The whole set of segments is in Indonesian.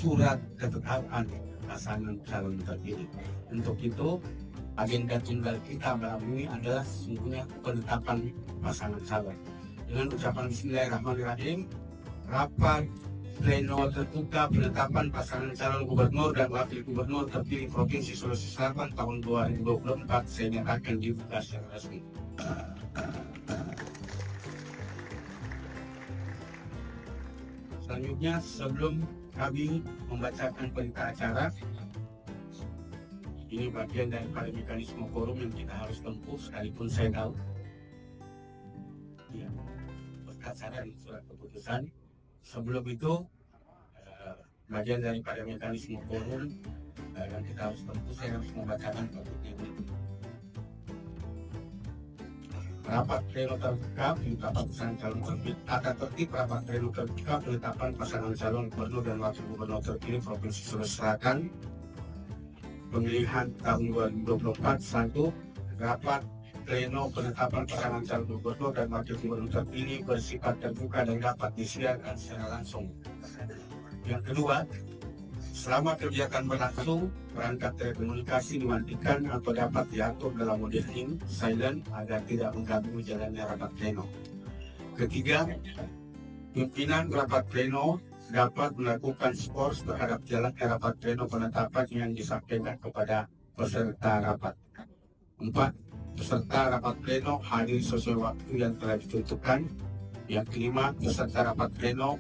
surat ketetapan pasangan calon terpilih. Untuk itu, agenda tunggal kita malam ini adalah sesungguhnya penetapan pasangan calon. Dengan ucapan Bismillahirrahmanirrahim, rapat pleno terbuka penetapan pasangan calon gubernur dan wakil gubernur terpilih Provinsi Sulawesi Selatan tahun 2024 saya nyatakan dibuka secara resmi. Selanjutnya, sebelum kami membacakan berita acara, ini bagian daripada mekanisme quorum yang kita harus tempuh, sekalipun saya tahu ya, berdasarkan surat keputusan. Sebelum itu, bagian daripada mekanisme quorum yang kita harus tempuh, saya harus membacakan topiknya ini. Rapat pleno terbuka penetapan pasangan calon terpilih. Tata tertib rapat pleno terbuka penetapan pasangan calon gubernur dan wakil gubernur terpilih Provinsi Sulawesi Selatan pemilihan tahun 2024. 1. Rapat pleno penetapan pasangan calon gubernur dan wakil gubernur terpilih bersifat terbuka dan dapat disiarkan secara langsung. Yang kedua, selama kegiatan berlangsung, perangkat telekomunikasi dimatikan atau dapat diatur dalam mode hening, silent, agar tidak mengganggu jalannya rapat pleno. Ketiga, pimpinan rapat pleno dapat melakukan skor terhadap jalannya rapat pleno penetapan yang disampaikan kepada peserta rapat. 4. Peserta rapat pleno hadir sesuai waktu yang telah ditentukan. Yang kelima, peserta rapat pleno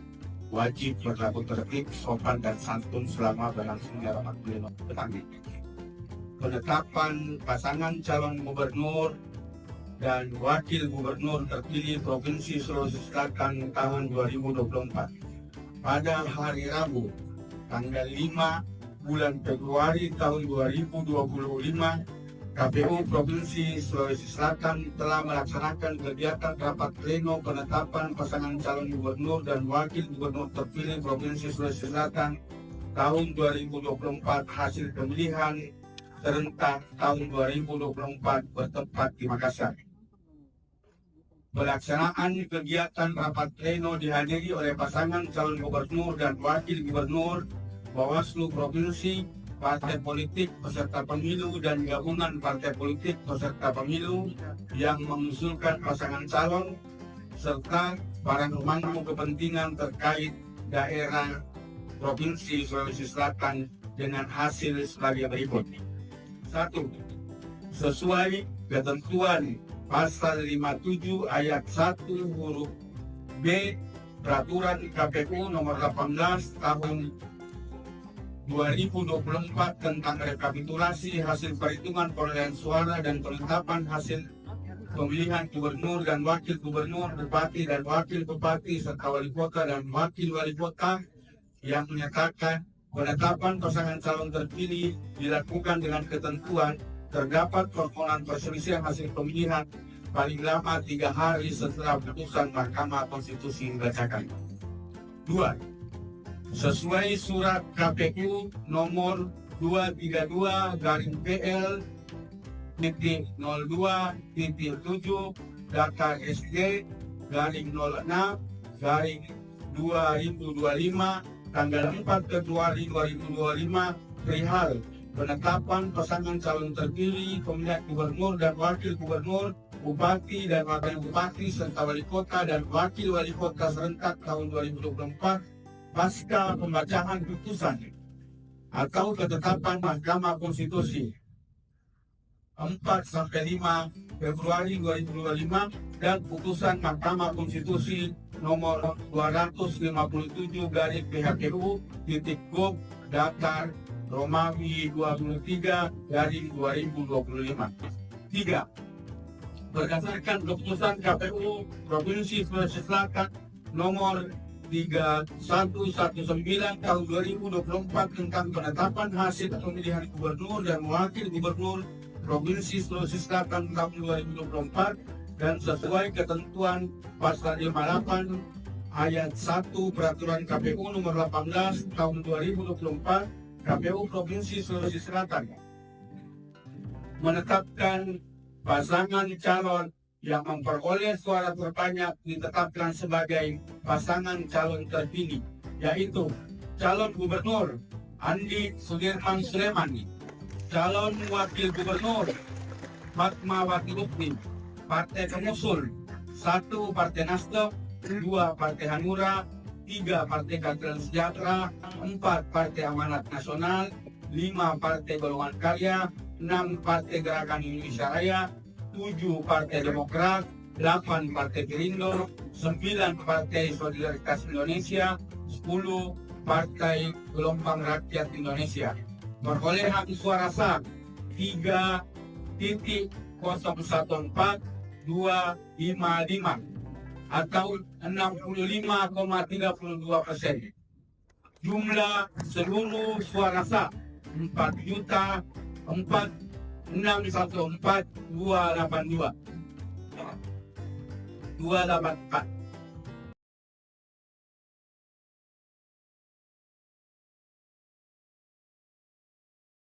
wajib berlaku tertib, sopan dan santun selama berlangsungnya rapat pleno petang. Penetapan pasangan calon gubernur dan wakil gubernur terpilih Provinsi Sulawesi Selatan tahun 2024 pada hari Rabu, tanggal 5 bulan Februari tahun 2025. KPU Provinsi Sulawesi Selatan telah melaksanakan kegiatan rapat pleno penetapan pasangan calon gubernur dan wakil gubernur terpilih Provinsi Sulawesi Selatan tahun 2024. Hasil pemilihan serentak tahun 2024 bertempat di Makassar. Pelaksanaan kegiatan rapat pleno dihadiri oleh pasangan calon gubernur dan wakil gubernur, Bawaslu Provinsi, partai politik peserta pemilu dan gabungan partai politik peserta pemilu yang mengusulkan pasangan calon, serta para pemangku kepentingan terkait daerah Provinsi Sulawesi Selatan dengan hasil sebagai berikut. 1. Sesuai ketentuan Pasal 57 Ayat 1 huruf B Peraturan KPU Nomor 18 Tahun 2024 tentang rekapitulasi hasil perhitungan perolehan suara dan penetapan hasil pemilihan gubernur dan wakil gubernur, bupati dan wakil bupati, serta wali kota dan wakil wali kota, yang menyatakan penetapan pasangan calon terpilih dilakukan dengan ketentuan terdapat permohonan perselisihan hasil pemilihan paling lama 3 hari setelah putusan Mahkamah Konstitusi dibacakan. 2. Sesuai surat KPU nomor 232-PL.02.7 data SD /06/2025 tanggal 4 Februari 2025 perihal penetapan pasangan calon terpilih pemilihan gubernur dan wakil gubernur, bupati dan wakil bupati, serta wali kota dan wakil wali kota serentak tahun 2024 pasca pembacaan putusan atau ketetapan Mahkamah Konstitusi 4-5 Februari 2025 dan putusan Mahkamah Konstitusi nomor 257/PHKU.Gov Datar Romawi 23/2025. 3. Berdasarkan keputusan KPU Provinsi Sulawesi Selatan nomor 3119 tahun 2024 tentang penetapan hasil pemilihan gubernur dan wakil gubernur Provinsi Sulawesi Selatan tahun 2024 dan sesuai ketentuan Pasal 58 Ayat 1 Peraturan KPU Nomor 18 Tahun 2024, KPU Provinsi Sulawesi Selatan menetapkan pasangan calon yang memperoleh suara terbanyak ditetapkan sebagai pasangan calon terpilih, yaitu calon gubernur Andi Sudirman Sulaiman, calon wakil gubernur Fatmawati Lukmin, partai pengusul 1 Partai Nasdem, 2 Partai Hanura, 3 Partai Keadilan Sejahtera, 4 Partai Amanat Nasional, 5 Partai Golongan Karya, 6 Partai Gerakan Indonesia Raya, 7 Partai Demokrat, 8 Partai Perindo, 9 Partai Solidaritas Indonesia, 10 Partai Gelombang Rakyat Indonesia. Perolehan suara sah 3,014,255 atau 65,32%. Jumlah seluruh suara sah 4.461.482 284.